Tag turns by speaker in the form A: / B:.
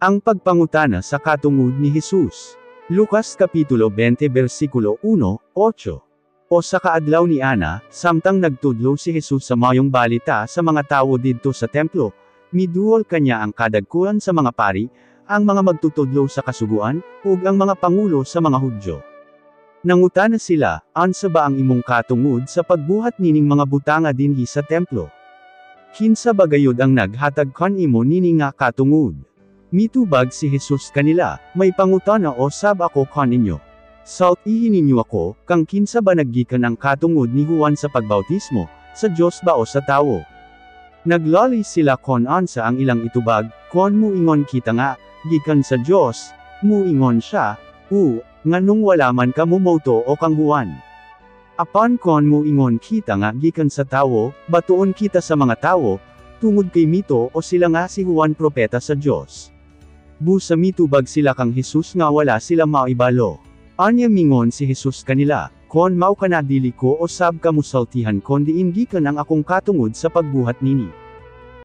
A: Ang pagpangutana sa katungod ni Jesus. Lucas Kapitulo 20 versikulo 1-8. O sa kaadlaw ni Ana, samtang nagtudlo si Jesus sa mayong balita sa mga tawo didto sa templo, miduol kanya ang kadagkuhan sa mga pari, ang mga magtutudlo sa kasuguan, ug ang mga pangulo sa mga Hudyo. Nangutana sila, ansa ba ang imong katungod sa pagbuhat nining mga butanga dinhi sa templo? Kinsa ba gayud ang naghatag kanimo nini nga katungod? Mitubag si Jesus kanila, may pangutana o sab ako kaninyo. Saltihin ninyo ako, kang kinsa ba naggikan ang katungod ni Juan sa pagbautismo, sa Diyos ba o sa tawo? Naglali sila kon ansa ang ilang itubag, kon muingon kita nga, gikan sa Diyos, muingon siya, nganong wala man ka mumoto o kang Juan. Apan kon muingon kita nga gikan sa tawo, batuon kita sa mga tawo, tungod kay mito o sila nga si Juan propeta sa Diyos. Busa mitubag sila kang Jesus nga wala sila maibalo. Anya mingon si Jesus kanila, kon mao ka na dili ko o sab ka musaltihan kon diin gikan ang akong katungod sa pagbuhat nini.